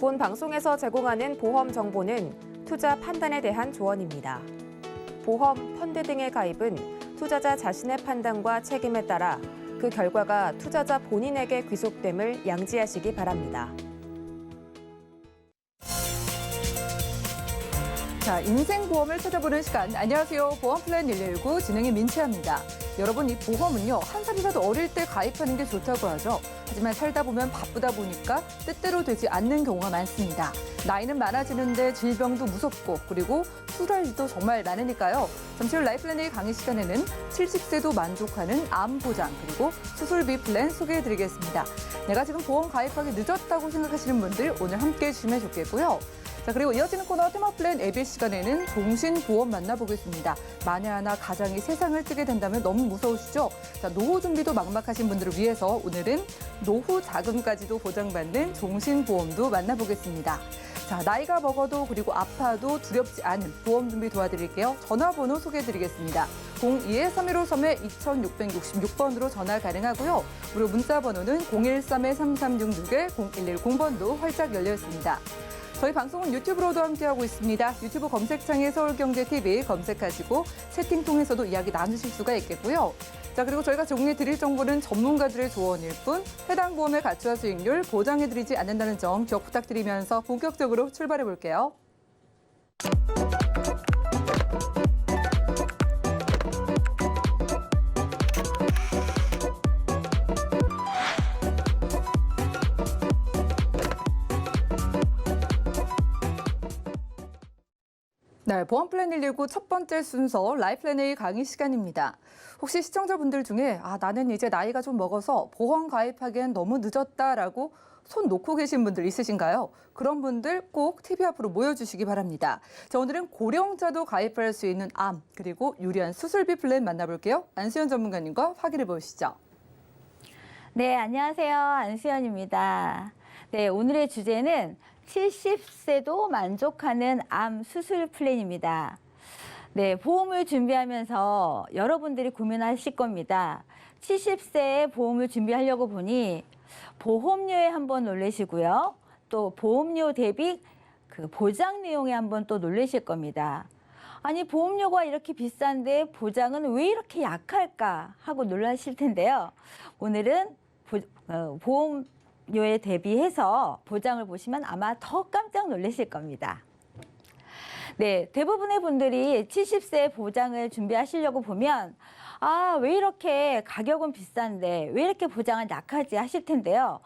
본 방송에서 제공하는 보험 정보는 투자 판단에 대한 조언입니다. 보험, 펀드 등의 가입은 투자자 자신의 판단과 책임에 따라 그 결과가 투자자 본인에게 귀속됨을 양지하시기 바랍니다. 자, 인생보험을 찾아보는 시간. 안녕하세요. 보험플랜 119 진행의 민채합니다. 여러분, 이 보험은요, 한 살이라도 어릴 때 가입하는 게 좋다고 하죠. 하지만 살다 보면 바쁘다 보니까 뜻대로 되지 않는 경우가 많습니다. 나이는 많아지는데 질병도 무섭고 그리고 수술할 일도 정말 많으니까요. 잠시 후 라이플랜 A 강의 시간에는 70세도 만족하는 암 보장 그리고 수술비 플랜 소개해드리겠습니다. 내가 지금 보험 가입하기 늦었다고 생각하시는 분들 오늘 함께해 주시면 좋겠고요. 자, 그리고 이어지는 코너 테마 플랜 앱의 시간에는 종신보험 만나보겠습니다. 만에 하나 가장이 세상을 뜨게 된다면 너무 무서우시죠? 자, 노후 준비도 막막하신 분들을 위해서 오늘은 노후 자금까지도 보장받는 종신보험도 만나보겠습니다. 자, 나이가 먹어도 그리고 아파도 두렵지 않은 보험 준비 도와드릴게요. 전화번호 소개해드리겠습니다. 02-315-2666번으로 전화 가능하고요. 무료 문자 번호는 013-3366-0110번도 활짝 열려 있습니다. 저희 방송은 유튜브로도 함께하고 있습니다. 유튜브 검색창에 서울경제TV 검색하시고 채팅 통해서도 이야기 나누실 수가 있겠고요. 자, 그리고 저희가 제공해 드릴 정보는 전문가들의 조언일 뿐 해당 보험의 가치와 수익률 보장해드리지 않는다는 점 기억 부탁드리면서 본격적으로 출발해 볼게요. 네, 보험플랜 119 첫 번째 순서 라이플랜 A 강의 시간입니다. 혹시 시청자분들 중에 나는 이제 나이가 좀 먹어서 보험 가입하기엔 너무 늦었다라고 손 놓고 계신 분들 있으신가요? 그런 분들 꼭 TV 앞으로 모여주시기 바랍니다. 자, 오늘은 고령자도 가입할 수 있는 암 그리고 유리한 수술비 플랜 만나볼게요. 안수연 전문가님과 확인해 보시죠. 네, 안녕하세요. 안수연입니다. 네, 오늘의 주제는 70세도 만족하는 암 수술 플랜입니다. 네, 보험을 준비하면서 여러분들이 고민하실 겁니다. 70세에 보험을 준비하려고 보니 보험료에 한번 놀라시고요. 또 보험료 대비 그 보장 내용에 한번 또 놀라실 겁니다. 아니, 보험료가 이렇게 비싼데 보장은 왜 이렇게 약할까 하고 놀라실 텐데요. 오늘은 보험료에 대비해서 보장을 보시면 아마 더 깜짝 놀라실 겁니다. 네, 대부분의 분들이 70세 보장을 준비하시려고 보면 왜 이렇게 가격은 비싼데 왜 이렇게 보장은 약하지 하실 텐데요.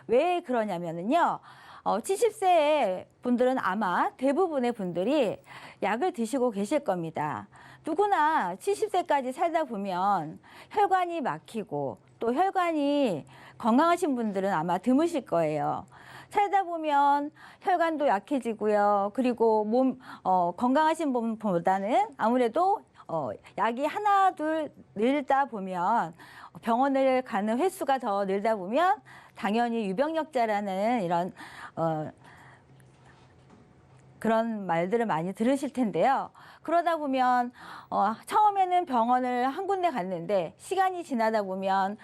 왜 그러냐면요. 70세 분들은 아마 대부분의 분들이 약을 드시고 계실 겁니다. 누구나 70세까지 살다 보면 혈관이 막히고 또 혈관이 건강하신 분들은 아마 드무실 거예요. 살다 보면 혈관도 약해지고요. 그리고 건강하신 분보다는 아무래도 약이 하나, 둘 늘다 보면 병원을 가는 횟수가 더 늘다 보면 당연히 유병력자라는 이런 그런 말들을 많이 들으실 텐데요. 그러다 보면 처음에는 병원을 한 군데 갔는데 시간이 지나다 보면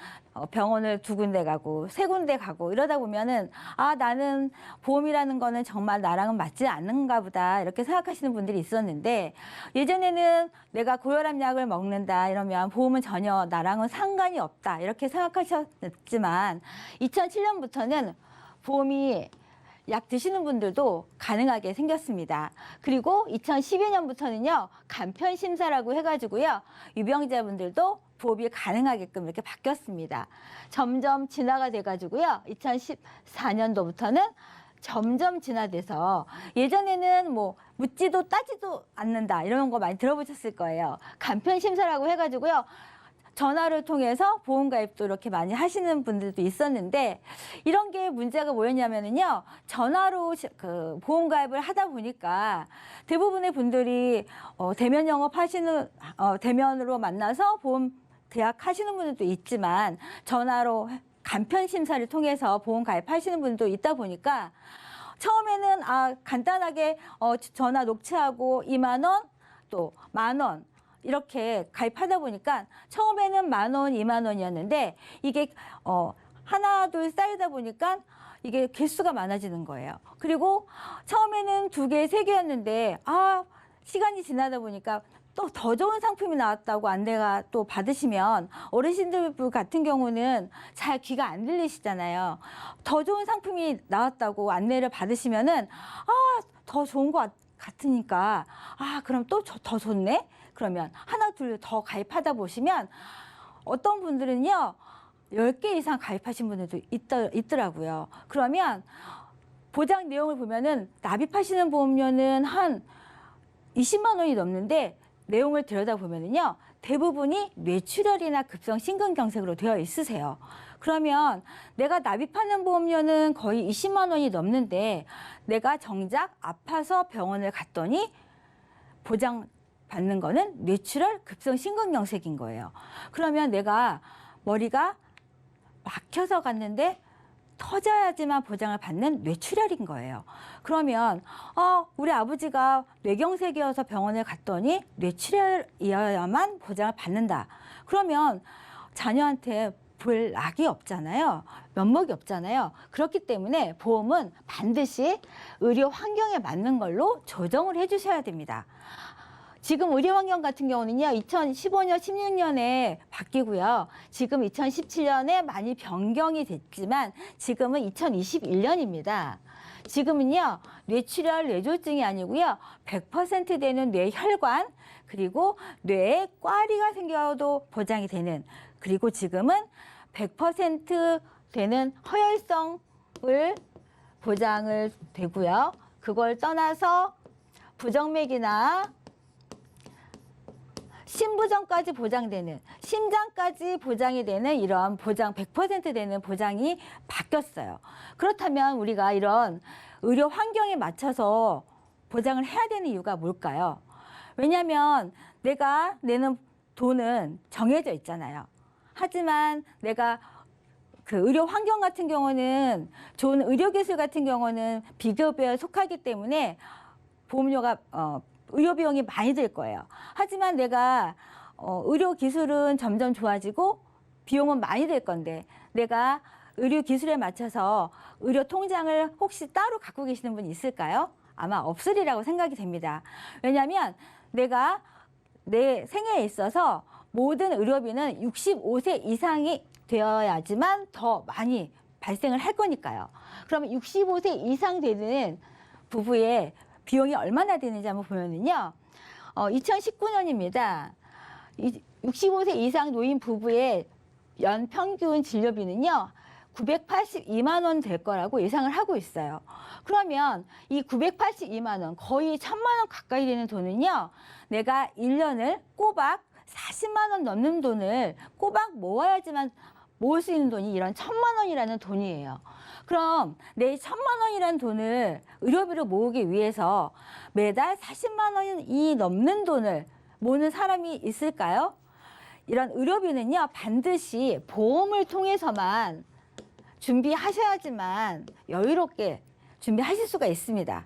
병원을 두 군데 가고 세 군데 가고 이러다 보면은 나는 보험이라는 거는 정말 나랑은 맞지 않는가 보다 이렇게 생각하시는 분들이 있었는데 예전에는 내가 고혈압 약을 먹는다 이러면 보험은 전혀 나랑은 상관이 없다 이렇게 생각하셨지만 2007년부터는 보험이 약 드시는 분들도 가능하게 생겼습니다. 그리고 2012년부터는요, 간편심사라고 해가지고요, 유병자분들도 보험이 가능하게끔 이렇게 바뀌었습니다. 점점 진화가 돼가지고요, 2014년도부터는 점점 진화돼서 예전에는 묻지도 따지도 않는다 이런 거 많이 들어보셨을 거예요. 간편심사라고 해가지고요, 전화를 통해서 보험 가입도 이렇게 많이 하시는 분들도 있었는데 이런 게 문제가 뭐였냐면요. 전화로 그 보험 가입을 하다 보니까 대부분의 분들이 대면 영업하시는 대면으로 만나서 보험 계약하시는 분들도 있지만 전화로 간편 심사를 통해서 보험 가입하시는 분도 있다 보니까 처음에는 간단하게 전화 녹취하고 2만 원 또 만 원 이렇게 가입하다 보니까 처음에는 10,000원, 20,000원이었는데 이게 하나, 둘 쌓이다 보니까 이게 개수가 많아지는 거예요. 그리고 처음에는 2개, 3개였는데 시간이 지나다 보니까 또 더 좋은 상품이 나왔다고 안내가 또 받으시면 어르신들 같은 경우는 잘 귀가 안 들리시잖아요. 더 좋은 상품이 나왔다고 안내를 받으시면은 더 좋은 것 같으니까 그럼 또 더 좋네? 그러면 하나, 둘 더 가입하다 보시면 어떤 분들은요 10개 이상 가입하신 분들도 있더라고요. 그러면 보장 내용을 보면은 납입하시는 보험료는 한 20만 원이 넘는데 내용을 들여다보면은요 대부분이 뇌출혈이나 급성 심근경색으로 되어 있으세요. 그러면 내가 납입하는 보험료는 거의 20만 원이 넘는데 내가 정작 아파서 병원을 갔더니 보장 받는 거는 뇌출혈 급성 심근경색인 거예요. 그러면 내가 머리가 막혀서 갔는데 터져야지만 보장을 받는 뇌출혈인 거예요. 그러면 우리 아버지가 뇌경색이어서 병원을 갔더니 뇌출혈이어야만 보장을 받는다. 그러면 자녀한테 볼 낙이 없잖아요. 면목이 없잖아요. 그렇기 때문에 보험은 반드시 의료 환경에 맞는 걸로 조정을 해주셔야 됩니다. 지금 의료 환경 같은 경우는요, 2015년, 16년에 바뀌고요. 지금 2017년에 많이 변경이 됐지만 지금은 2021년입니다. 지금은요, 뇌출혈, 뇌졸중이 아니고요. 100% 되는 뇌혈관, 그리고 뇌에 꽈리가 생겨도 보장이 되는, 그리고 지금은 100% 되는 허혈성을 보장을 되고요. 그걸 떠나서 부정맥이나 심부전까지 보장되는, 심장까지 보장이 되는 이런 보장 100% 되는 보장이 바뀌었어요. 그렇다면 우리가 이런 의료 환경에 맞춰서 보장을 해야 되는 이유가 뭘까요? 왜냐하면 내가 내는 돈은 정해져 있잖아요. 하지만 내가 그 의료 환경 같은 경우는 좋은 의료기술 같은 경우는 비급여에 속하기 때문에 보험료가 의료 비용이 많이 들 거예요. 하지만 내가 의료 기술은 점점 좋아지고 비용은 많이 들 건데 내가 의료 기술에 맞춰서 의료 통장을 혹시 따로 갖고 계시는 분 있을까요? 아마 없으리라고 생각이 됩니다. 왜냐하면 내가 내 생애에 있어서 모든 의료비는 65세 이상이 되어야지만 더 많이 발생을 할 거니까요. 그러면 65세 이상 되는 부부의 비용이 얼마나 되는지 한번 보면은요, 2019년입니다. 65세 이상 노인 부부의 연 평균 진료비는요, 982만 원 될 거라고 예상을 하고 있어요. 그러면 이 982만 원, 거의 1,000만 원 가까이 되는 돈은요, 내가 1년을 꼬박 40만 원 넘는 돈을 꼬박 모아야지만 모을 수 있는 돈이 이런 1,000만 원이라는 돈이에요. 그럼 내 1,000만 원이라는 돈을 의료비로 모으기 위해서 매달 40만 원이 넘는 돈을 모으는 사람이 있을까요? 이런 의료비는요, 반드시 보험을 통해서만 준비하셔야지만 여유롭게 준비하실 수가 있습니다.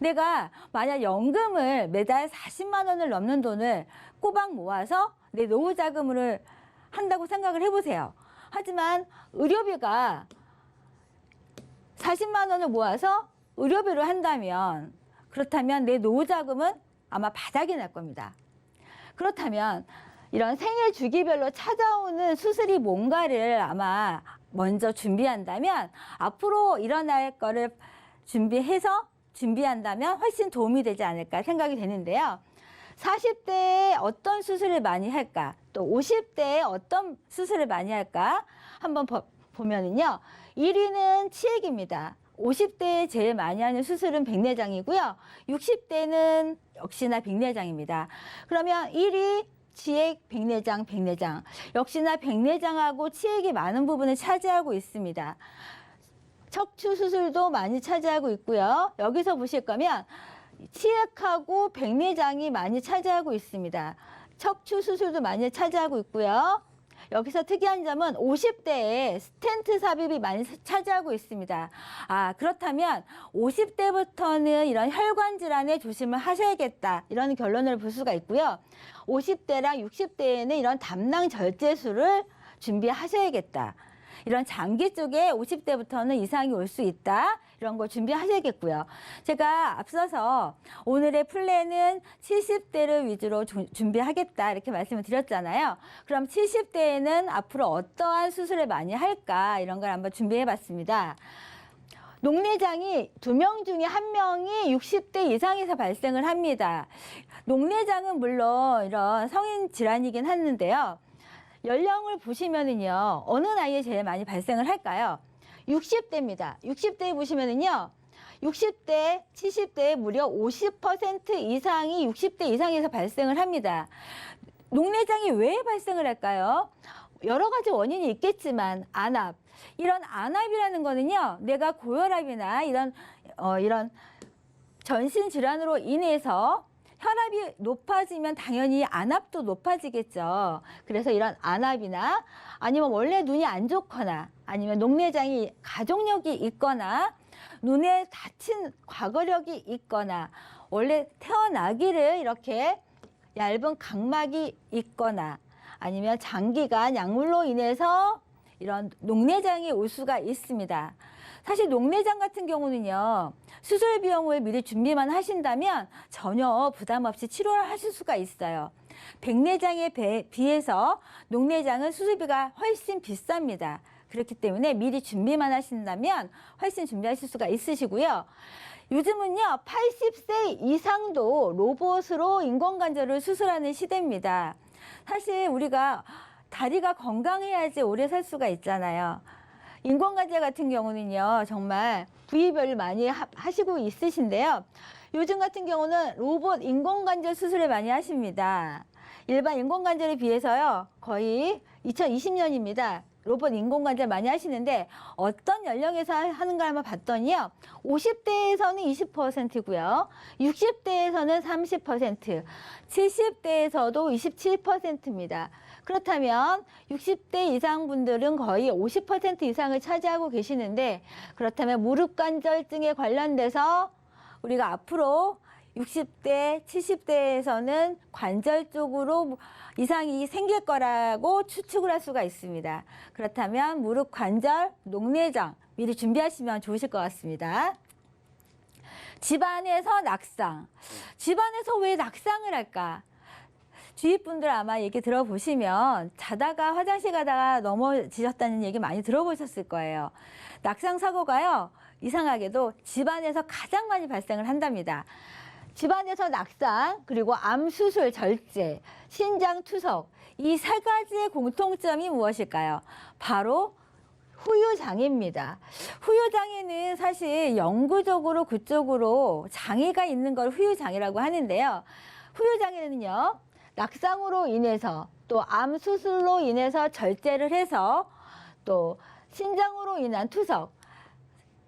내가 만약 연금을 매달 40만 원을 넘는 돈을 꼬박 모아서 내 노후 자금으로 한다고 생각을 해보세요. 하지만 의료비가 40만 원을 모아서 의료비로 한다면, 그렇다면 내 노후 자금은 아마 바닥이 날 겁니다. 그렇다면 이런 생애 주기별로 찾아오는 수술이 뭔가를 아마 먼저 준비한다면 앞으로 일어날 거를 준비한다면 훨씬 도움이 되지 않을까 생각이 되는데요. 40대에 어떤 수술을 많이 할까? 또 50대에 어떤 수술을 많이 할까? 한번 보면은요. 1위는 치액입니다. 50대에 제일 많이 하는 수술은 백내장이고요. 60대는 역시나 백내장입니다. 그러면 1위 치액, 백내장. 역시나 백내장하고 치액이 많은 부분을 차지하고 있습니다. 척추 수술도 많이 차지하고 있고요. 여기서 보실 거면 치액하고 백내장이 많이 차지하고 있습니다. 척추 수술도 많이 차지하고 있고요. 여기서 특이한 점은 50대에 스텐트 삽입이 많이 차지하고 있습니다. 그렇다면 50대부터는 이런 혈관 질환에 조심을 하셔야겠다, 이런 결론을 볼 수가 있고요. 50대랑 60대에는 이런 담낭 절제술을 준비하셔야겠다. 이런 장기 쪽에 50대부터는 이상이 올 수 있다. 이런 거 준비하셔야겠고요. 제가 앞서서 오늘의 플랜은 70대를 위주로 준비하겠다 이렇게 말씀을 드렸잖아요. 그럼 70대에는 앞으로 어떠한 수술을 많이 할까 이런 걸 한번 준비해 봤습니다. 녹내장이 2명 중에 1명이 60대 이상에서 발생을 합니다. 녹내장은 물론 이런 성인 질환이긴 하는데요. 연령을 보시면은요, 어느 나이에 제일 많이 발생을 할까요? 60대입니다. 60대에 보시면은요, 60대, 70대에 무려 50% 이상이 60대 이상에서 발생을 합니다. 녹내장이 왜 발생을 할까요? 여러 가지 원인이 있겠지만 안압, 이런 안압이라는 거는요, 내가 고혈압이나 이런 전신 질환으로 인해서 혈압이 높아지면 당연히 안압도 높아지겠죠. 그래서 이런 안압이나 아니면 원래 눈이 안 좋거나 아니면 녹내장이 가족력이 있거나 눈에 다친 과거력이 있거나 원래 태어나기를 이렇게 얇은 각막이 있거나 아니면 장기간 약물로 인해서 이런 녹내장이 올 수가 있습니다. 사실 녹내장 같은 경우는요, 수술 비용을 미리 준비만 하신다면 전혀 부담 없이 치료를 하실 수가 있어요. 백내장에 비해서 녹내장은 수술비가 훨씬 비쌉니다. 그렇기 때문에 미리 준비만 하신다면 훨씬 준비하실 수가 있으시고요. 요즘은요, 80세 이상도 로봇으로 인공관절을 수술하는 시대입니다. 사실 우리가 다리가 건강해야지 오래 살 수가 있잖아요. 인공관절 같은 경우는요, 정말 부위별로 많이 하시고 있으신데요. 요즘 같은 경우는 로봇 인공관절 수술을 많이 하십니다. 일반 인공관절에 비해서요, 거의 2020년입니다. 로봇 인공관절 많이 하시는데 어떤 연령에서 하는가 한번 봤더니요, 50대에서는 20%고요, 60대에서는 30%, 70대에서도 27%입니다. 그렇다면 60대 이상 분들은 거의 50% 이상을 차지하고 계시는데, 그렇다면 무릎 관절증에 관련돼서 우리가 앞으로 60대, 70대에서는 관절 쪽으로 이상이 생길 거라고 추측을 할 수가 있습니다. 그렇다면 무릎 관절, 녹내장 미리 준비하시면 좋으실 것 같습니다. 집안에서 낙상. 집안에서 왜 낙상을 할까? 주위 분들 아마 얘기 들어보시면 자다가 화장실 가다가 넘어지셨다는 얘기 많이 들어보셨을 거예요. 낙상 사고가요, 이상하게도 집안에서 가장 많이 발생을 한답니다. 집안에서 낙상, 그리고 암 수술 절제, 신장 투석, 이 세 가지의 공통점이 무엇일까요? 바로 후유장애입니다. 후유장애는 사실 영구적으로 그쪽으로 장애가 있는 걸 후유장애라고 하는데요. 후유장애는요, 낙상으로 인해서 또 암 수술로 인해서 절제를 해서 또 신장으로 인한 투석,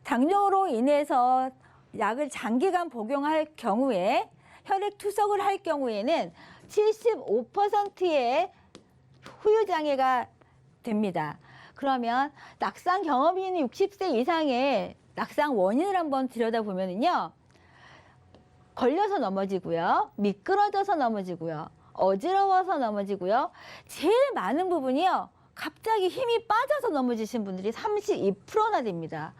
당뇨로 인해서 약을 장기간 복용할 경우에 혈액 투석을 할 경우에는 75%의 후유장애가 됩니다. 그러면 낙상 경험이 있는 60세 이상의 낙상 원인을 한번 들여다보면요, 걸려서 넘어지고요, 미끄러져서 넘어지고요, 어지러워서 넘어지고요, 제일 많은 부분이요, 갑자기 힘이 빠져서 넘어지신 분들이 32%나 됩니다.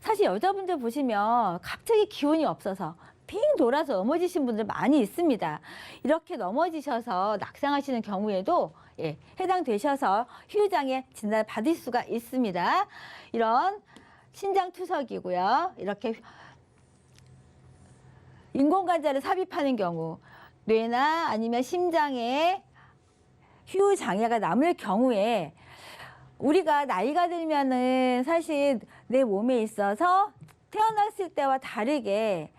사실 여자분들 보시면 갑자기 기운이 없어서 빙 돌아서 넘어지신 분들 많이 있습니다. 이렇게 넘어지셔서 낙상하시는 경우에도 해당되셔서 후유장애 진단을 받을 수가 있습니다. 이런 신장투석이고요, 이렇게 인공관절을 삽입하는 경우, 뇌나 아니면 심장에 후유장애가 남을 경우에 우리가 나이가 들면은 사실 내 몸에 있어서 태어났을 때와 다르게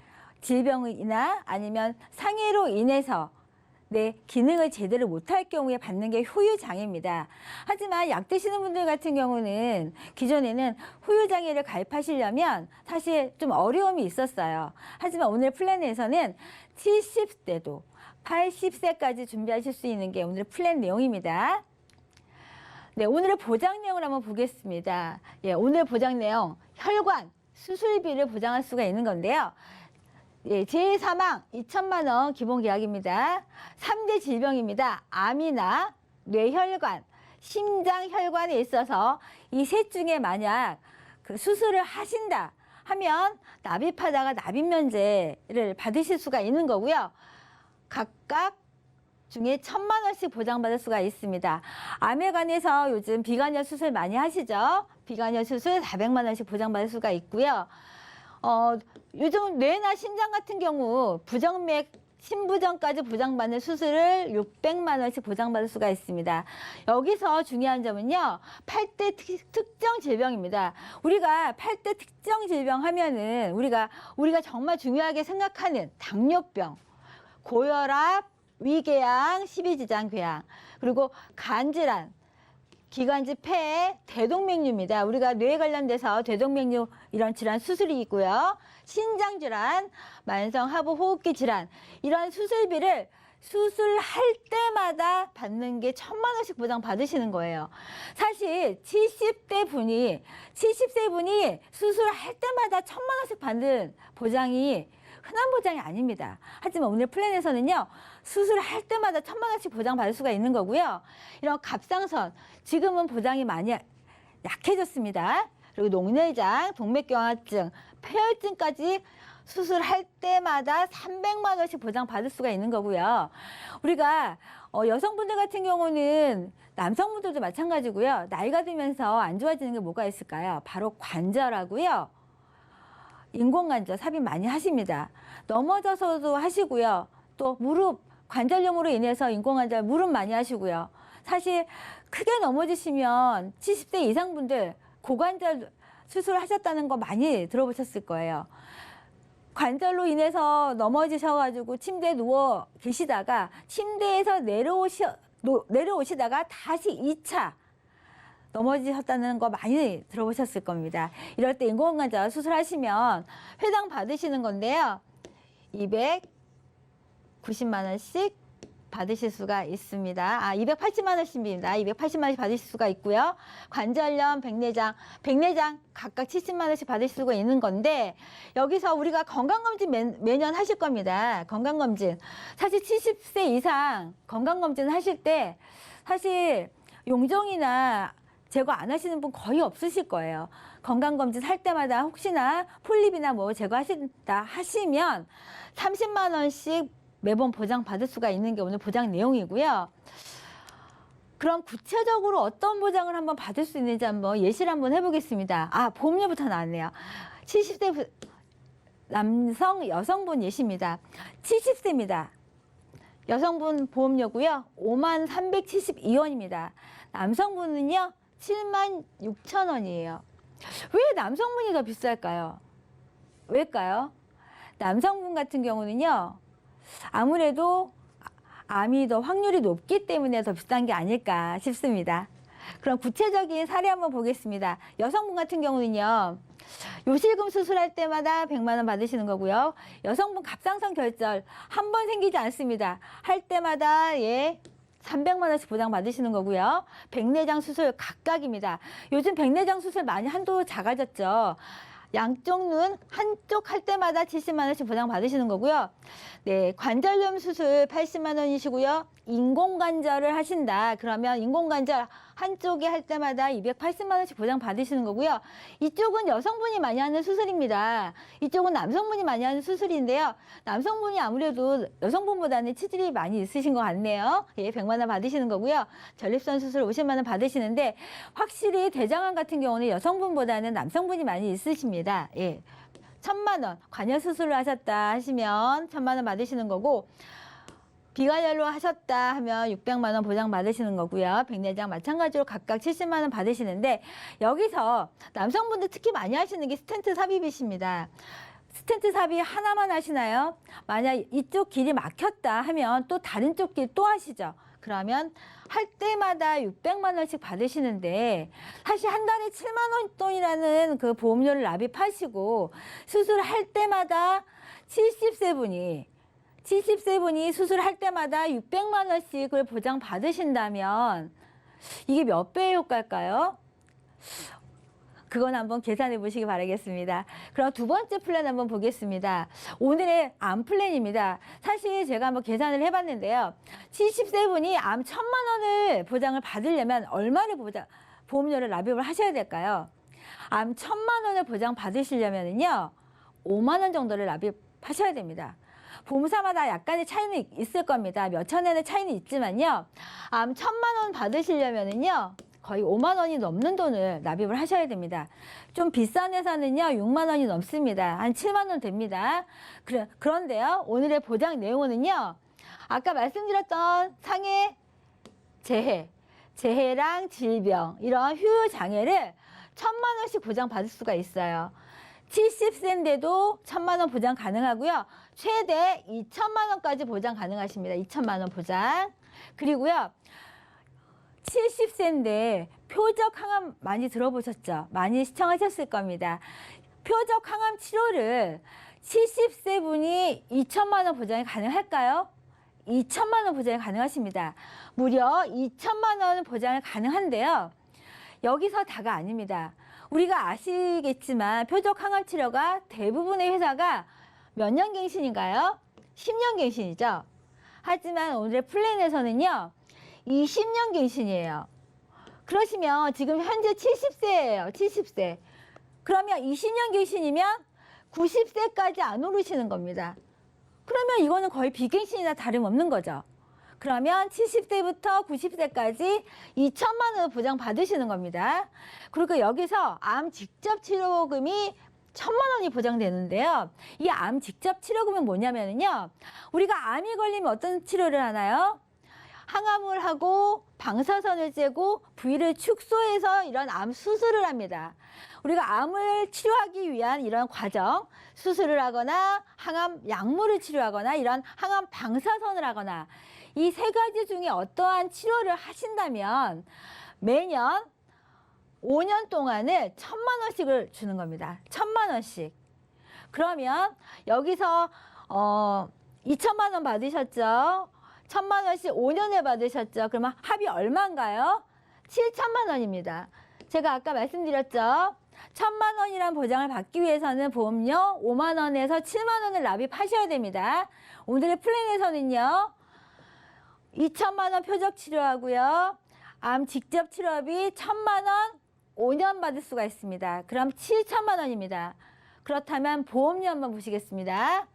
질병이나 아니면 상해로 인해서 내 기능을 제대로 못할 경우에 받는 게 후유장애입니다. 하지만 약 드시는 분들 같은 경우는 기존에는 후유장애를 가입하시려면 사실 좀 어려움이 있었어요. 하지만 오늘 플랜에서는 70대도 80세까지 준비하실 수 있는 게 오늘 플랜 내용입니다. 네, 오늘의 보장 내용을 한번 보겠습니다. 오늘 보장 내용, 혈관, 수술비를 보장할 수가 있는 건데요. 재사망 2천만 원 기본 계약입니다. 3대 질병입니다. 암이나 뇌혈관, 심장, 혈관에 있어서 이 셋 중에 만약 그 수술을 하신다 하면 납입하다가 납입면제를 받으실 수가 있는 거고요. 각각 중에 1,000만 원씩 보장받을 수가 있습니다. 암에 관해서 요즘 비관절 수술 많이 하시죠? 비관절 수술 400만 원씩 보장받을 수가 있고요. 요즘 뇌나 심장 같은 경우 부정맥 심부전까지 보장받는 수술을 600만 원씩 보장받을 수가 있습니다. 여기서 중요한 점은요. 8대 특정 질병입니다. 우리가 8대 특정 질병 하면은 우리가 정말 중요하게 생각하는 당뇨병, 고혈압, 위궤양, 십이지장궤양, 그리고 간질환, 기관지 폐, 대동맥류입니다. 우리가 뇌에 관련돼서 대동맥류 이런 질환 수술이 있고요. 신장질환, 만성하부호흡기 질환 이런 수술비를 수술할 때마다 받는 게 1,000만 원씩 보장 받으시는 거예요. 사실 70세 분이 수술할 때마다 1,000만 원씩 받는 보장이 흔한 보장이 아닙니다. 하지만 오늘 플랜에서는요. 수술할 때마다 1,000만 원씩 보장받을 수가 있는 거고요. 이런 갑상선, 지금은 보장이 많이 약해졌습니다. 그리고 녹내장, 동맥경화증, 폐혈증까지 수술할 때마다 300만 원씩 보장받을 수가 있는 거고요. 우리가 여성분들 같은 경우는 남성분들도 마찬가지고요. 나이가 들면서 안 좋아지는 게 뭐가 있을까요? 바로 관절하고요. 인공관절 삽입 많이 하십니다. 넘어져서도 하시고요. 또 무릎 관절염으로 인해서 인공관절 무릎 많이 하시고요. 사실 크게 넘어지시면 70세 이상 분들 고관절 수술하셨다는 거 많이 들어보셨을 거예요. 관절로 인해서 넘어지셔가지고 침대에 누워 계시다가 침대에서 내려오시다가 다시 2차 넘어지셨다는 거 많이 들어보셨을 겁니다. 이럴 때 인공관절 수술하시면 회당 받으시는 건데요. 290만 원씩 받으실 수가 있습니다. 280만 원씩입니다. 280만 원씩 받으실 수가 있고요. 관절염, 백내장 각각 70만 원씩 받으실 수가 있는 건데 여기서 우리가 건강검진 매년 하실 겁니다. 건강검진. 사실 70세 이상 건강검진 하실 때 사실 용종이나 제거 안 하시는 분 거의 없으실 거예요. 건강검진 할 때마다 혹시나 폴립이나 뭐 제거하신다 하시면 30만 원씩 매번 보장 받을 수가 있는 게 오늘 보장 내용이고요. 그럼 구체적으로 어떤 보장을 한번 받을 수 있는지 한번 예시를 한번 해보겠습니다. 보험료부터 나왔네요. 70세 남성, 여성분 예시입니다. 70세입니다. 여성분 보험료고요. 53,372원입니다. 남성분은요. 76,000원이에요. 왜 남성분이 더 비쌀까요? 왜일까요? 남성분 같은 경우는요. 아무래도 암이 더 확률이 높기 때문에 더 비싼 게 아닐까 싶습니다. 그럼 구체적인 사례 한번 보겠습니다. 여성분 같은 경우는요. 요실금 수술할 때마다 100만 원 받으시는 거고요. 여성분 갑상선 결절 한 번 생기지 않습니다. 할 때마다 300만 원씩 보장 받으시는 거고요. 백내장 수술 각각입니다. 요즘 백내장 수술 많이 한도 작아졌죠. 양쪽 눈 한쪽 할 때마다 70만 원씩 보장 받으시는 거고요. 네, 관절염 수술 80만 원이시고요. 인공관절을 하신다. 그러면 인공관절 한쪽에 할 때마다 280만 원씩 보장 받으시는 거고요. 이쪽은 여성분이 많이 하는 수술입니다. 이쪽은 남성분이 많이 하는 수술인데요. 남성분이 아무래도 여성분보다는 치질이 많이 있으신 것 같네요. 100만 원 받으시는 거고요. 전립선 수술 50만 원 받으시는데 확실히 대장암 같은 경우는 여성분보다는 남성분이 많이 있으십니다. 1,000만 원 관여 수술을 하셨다 하시면 1,000만 원 받으시는 거고 비관절로 하셨다 하면 600만 원 보장 받으시는 거고요. 백내장 마찬가지로 각각 70만 원 받으시는데 여기서 남성분들 특히 많이 하시는 게 스텐트 삽입이십니다. 스텐트 삽입 하나만 하시나요? 만약 이쪽 길이 막혔다 하면 또 다른 쪽 길 또 하시죠. 그러면 할 때마다 600만 원씩 받으시는데 사실 한 달에 7만 원 돈이라는 그 보험료를 납입하시고 수술할 때마다 70세 분이 수술할 때마다 600만 원씩을 보장 받으신다면 이게 몇 배의 효과일까요? 그건 한번 계산해 보시기 바라겠습니다. 그럼 두 번째 플랜 한번 보겠습니다. 오늘의 암 플랜입니다. 사실 제가 한번 계산을 해봤는데요. 70세 분이 암 1,000만 원을 보장을 받으려면 얼마를 보험료를 납입을 하셔야 될까요? 암 1,000만 원을 보장 받으시려면요, 5만 원 정도를 납입하셔야 됩니다. 보험사마다 약간의 차이는 있을 겁니다. 몇천 원의 차이는 있지만요, 암 1,000만 원 받으시려면요, 거의 5만 원이 넘는 돈을 납입을 하셔야 됩니다. 좀 비싼 회사는요, 6만 원이 넘습니다. 한 7만 원 됩니다. 그런데요, 오늘의 보장 내용은요, 아까 말씀드렸던 상해, 재해랑 질병, 이런 휴유 장애를 1,000만 원씩 보장받을 수가 있어요. 70세인데도 1,000만 원 보장 가능하고요. 최대 2,000만 원까지 보장 가능하십니다. 2,000만 원 보장. 그리고요, 70세인데 표적 항암 많이 들어보셨죠? 많이 시청하셨을 겁니다. 표적 항암 치료를 70세 분이 2,000만 원 보장이 가능할까요? 2,000만 원 보장이 가능하십니다. 무려 2,000만 원 보장이 가능한데요. 여기서 다가 아닙니다. 우리가 아시겠지만 표적 항암 치료가 대부분의 회사가 몇 년 갱신인가요? 10년 갱신이죠. 하지만 오늘의 플랜에서는요, 20년 갱신이에요. 그러시면 지금 현재 70세예요. 70세. 그러면 20년 갱신이면 90세까지 안 오르시는 겁니다. 그러면 이거는 거의 비갱신이나 다름없는 거죠. 그러면 70세부터 90세까지 2,000만 원 보장 받으시는 겁니다. 그리고 여기서 암 직접 치료금이 1,000만 원이 보장되는데요. 이 암 직접 치료금은 뭐냐면요, 우리가 암이 걸리면 어떤 치료를 하나요? 항암을 하고 방사선을 쬐고 부위를 축소해서 이런 암 수술을 합니다. 우리가 암을 치료하기 위한 이런 과정, 수술을 하거나 항암 약물을 치료하거나 이런 항암 방사선을 하거나, 이 세 가지 중에 어떠한 치료를 하신다면 매년 5년 동안을 1,000만 원씩을 주는 겁니다. 1,000만 원씩. 그러면 여기서 2,000만 원 받으셨죠? 1,000만 원씩 5년에 받으셨죠? 그러면 합이 얼마인가요? 7,000만 원입니다. 제가 아까 말씀드렸죠? 1,000만 원이란 보장을 받기 위해서는 보험료 5만 원에서 7만 원을 납입하셔야 됩니다. 오늘의 플랜에서는요, 2,000만 원 표적 치료하고요, 암 직접 치료비 1,000만 원 5년 받을 수가 있습니다. 그럼 7,000만 원입니다. 그렇다면 보험료 한번 보시겠습니다.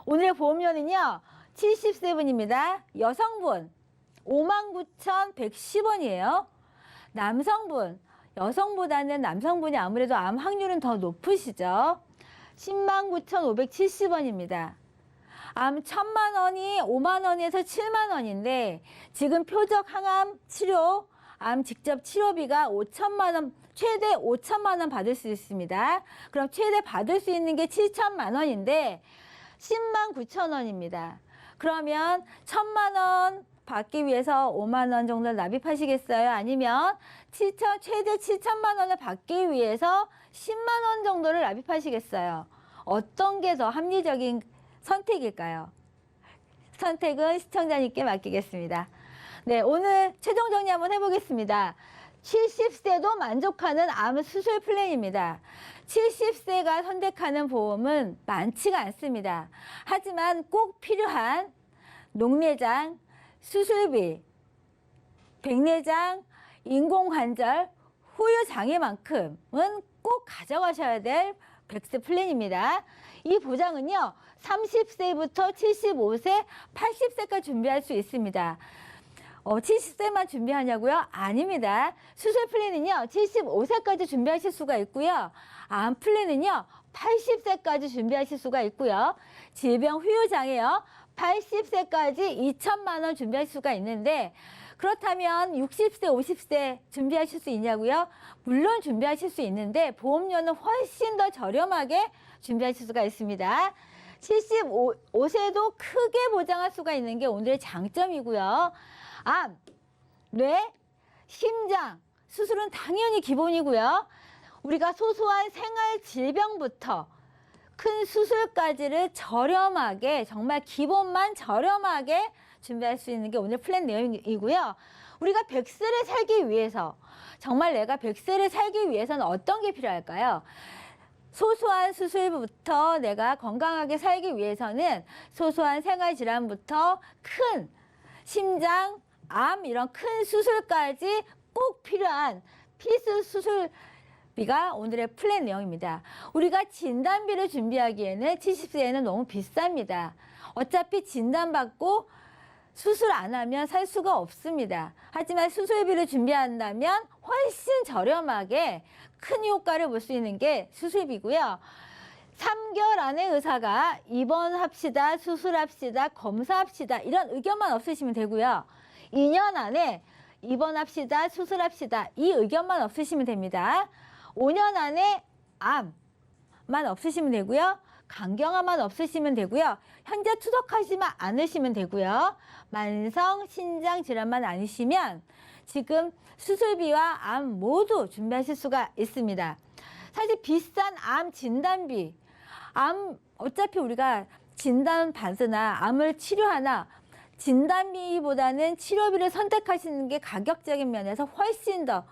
오늘의 보험료는요, 70세 분입니다. 여성분 59,110원이에요. 남성분, 여성보다는 남성분이 아무래도 암 확률은 더 높으시죠. 109,570원입니다. 암 1,000만 원이 5만 원에서 7만 원인데 지금 표적 항암 치료, 암 직접 치료비가 5천만 원, 최대 5천만 원 받을 수 있습니다. 그럼 최대 받을 수 있는 게 7천만 원인데 109,000원입니다. 그러면 1,000만 원 받기 위해서 5만 원 정도 납입하시겠어요? 아니면 최대 7천만 원을 받기 위해서 10만 원 정도를 납입하시겠어요? 어떤 게 더 합리적인 선택일까요? 선택은 시청자님께 맡기겠습니다. 네, 오늘 최종 정리 한번 해보겠습니다. 70세도 만족하는 암 수술 플랜입니다. 70세가 선택하는 보험은 많지가 않습니다. 하지만 꼭 필요한 녹내장, 수술비, 백내장, 인공관절, 후유장애만큼은 꼭 가져가셔야 될 백세 플랜입니다. 이 보장은요, 30세부터 75세, 80세까지 준비할 수 있습니다. 70세만 준비하냐고요? 아닙니다. 수술 플랜은요, 75세까지 준비하실 수가 있고요. 암 플랜은요, 80세까지 준비하실 수가 있고요. 질병 후유장애요, 80세까지 2,000만 원 준비할 수가 있는데, 그렇다면 60세, 50세 준비하실 수 있냐고요? 물론 준비하실 수 있는데 보험료는 훨씬 더 저렴하게 준비하실 수가 있습니다. 75세도 크게 보장할 수가 있는 게 오늘의 장점이고요. 암, 뇌, 심장 수술은 당연히 기본이고요. 우리가 소소한 생활 질병부터 큰 수술까지를 저렴하게, 정말 기본만 저렴하게 준비할 수 있는 게 오늘 플랜 내용이고요. 우리가 100세를 살기 위해서, 정말 내가 100세를 살기 위해서는 어떤 게 필요할까요? 소소한 수술부터 내가 건강하게 살기 위해서는 소소한 생활질환부터 큰 심장, 암 이런 큰 수술까지 꼭 필요한 필수 수술비가 오늘의 플랜 내용입니다. 우리가 진단비를 준비하기에는 70세에는 너무 비쌉니다. 어차피 진단받고 수술 안 하면 살 수가 없습니다. 하지만 수술비를 준비한다면 훨씬 저렴하게 큰 효과를 볼 수 있는 게 수술비고요. 3개월 안에 의사가 입원합시다, 수술합시다, 검사합시다 이런 의견만 없으시면 되고요. 2년 안에 입원합시다, 수술합시다 이 의견만 없으시면 됩니다. 5년 안에 암만 없으시면 되고요. 간경화만 없으시면 되고요. 현재 투석하시면 않으시면 되고요. 만성 신장 질환만 아니시면 지금 수술비와 암 모두 준비하실 수가 있습니다. 사실 비싼 암 진단비, 암 어차피 우리가 진단 받으나 암을 치료하나 진단비보다는 치료비를 선택하시는 게 가격적인 면에서 훨씬 더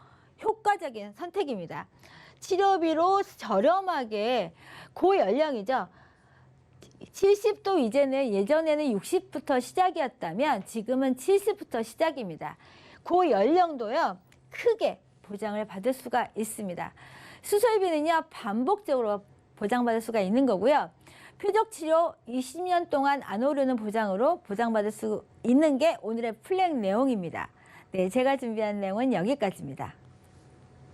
효과적인 선택입니다. 치료비로 저렴하게 고연령이죠. 70도 이제는 예전에는 60부터 시작이었다면 지금은 70부터 시작입니다. 고연령도요 크게 보장을 받을 수가 있습니다. 수술비는요 반복적으로 보장받을 수가 있는 거고요. 표적치료 20년 동안 안 오르는 보장으로 보장받을 수 있는 게 오늘의 플랜 내용입니다. 네, 제가 준비한 내용은 여기까지입니다.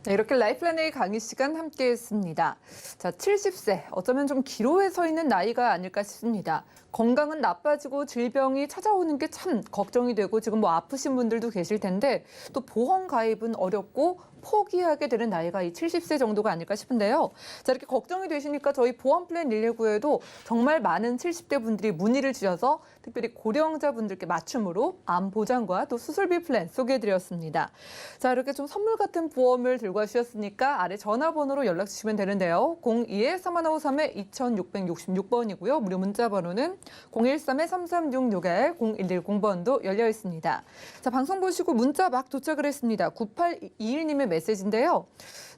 네, 이렇게 라이플랜의 강의 시간 함께했습니다. 자, 70세 어쩌면 좀 기로에 서 있는 나이가 아닐까 싶습니다. 건강은 나빠지고 질병이 찾아오는 게 참 걱정이 되고 지금 뭐 아프신 분들도 계실 텐데 또 보험 가입은 어렵고 포기하게 되는 나이가 이 70세 정도가 아닐까 싶은데요. 자, 이렇게 걱정이 되시니까 저희 보험 플랜 119에도 정말 많은 70대 분들이 문의를 주셔서 특별히 고령자 분들께 맞춤으로 암 보장과 또 수술비 플랜 소개해드렸습니다. 자, 이렇게 좀 선물 같은 보험을 들고 와주셨으니까 아래 전화번호로 연락 주시면 되는데요. 02-3535-2666번이고요. 무료 문자 번호는 013-3366-0110번도 열려 있습니다. 자, 방송 보시고 문자 막 도착을 했습니다. 9821님의 메시지인데요.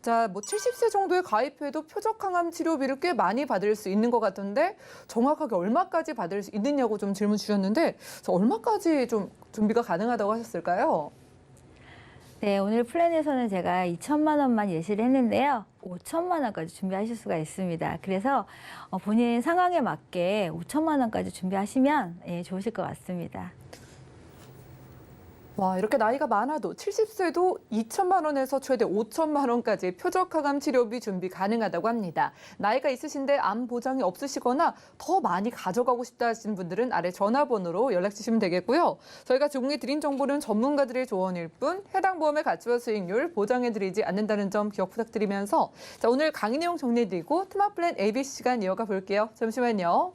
자, 뭐 70세 정도에 가입해도 표적항암 치료비를 꽤 많이 받을 수 있는 것 같은데 정확하게 얼마까지 받을 수 있느냐고 좀 질문 주셨는데 얼마까지 좀 준비가 가능하다고 하셨을까요? 네, 오늘 플랜에서는 제가 2천만 원만 예시를 했는데요. 5천만 원까지 준비하실 수가 있습니다. 그래서 본인 상황에 맞게 5천만 원까지 준비하시면 좋으실 것 같습니다. 와, 이렇게 나이가 많아도 70세도 2천만 원에서 최대 5천만 원까지 표적항암 치료비 준비 가능하다고 합니다. 나이가 있으신데 암 보장이 없으시거나 더 많이 가져가고 싶다 하시는 분들은 아래 전화번호로 연락 주시면 되겠고요. 저희가 제공해 드린 정보는 전문가들의 조언일 뿐 해당 보험의 가치와 수익률 보장해드리지 않는다는 점 기억 부탁드리면서 자, 오늘 강의 내용 정리해드리고 트마 플랜 ABC 시간 이어가 볼게요. 잠시만요.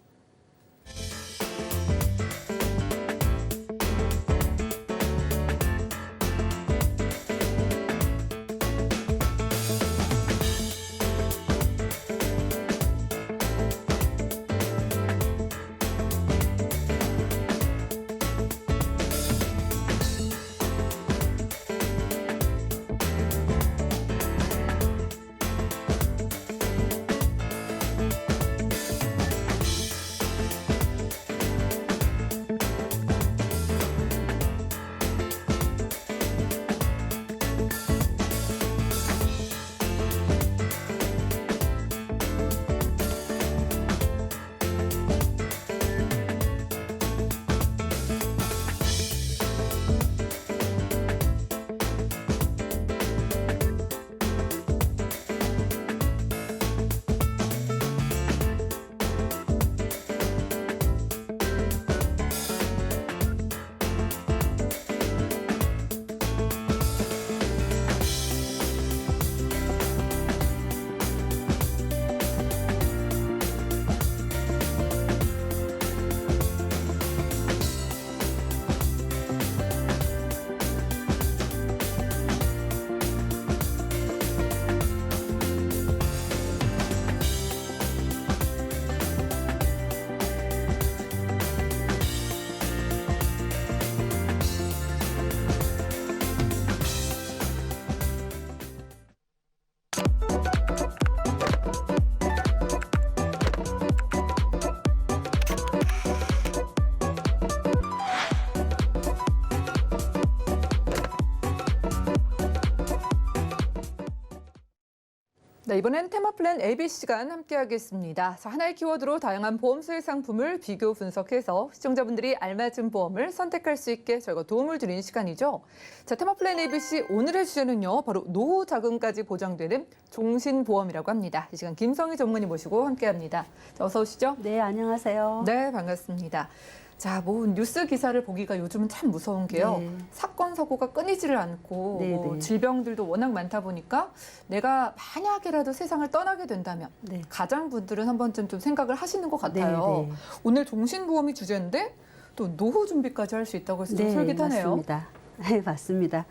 자, 이번엔 테마플랜 ABC 시간 함께하겠습니다. 자, 하나의 키워드로 다양한 보험 수혜 상품을 비교 분석해서 시청자분들이 알맞은 보험을 선택할 수 있게 저희가 도움을 드리는 시간이죠. 자, 테마플랜 ABC 오늘의 주제는요. 바로 노후 자금까지 보장되는 종신보험이라고 합니다. 이 시간 김성희 전문의 모시고 함께합니다. 자, 어서 오시죠. 네, 안녕하세요. 네, 반갑습니다. 자, 뭐 뉴스 기사를 보기가 요즘은 참 무서운 게요. 네. 사건 사고가 끊이지를 않고 네, 뭐 네. 질병들도 워낙 많다 보니까 내가 만약에라도 세상을 떠나게 된다면 네. 가장분들은 한 번쯤 좀 생각을 하시는 것 같아요. 네, 오늘 종신보험이 주제인데 또 노후 준비까지 할 수 있다고 해서 좀 솔깃하네요. 맞습니다. 네, 맞습니다.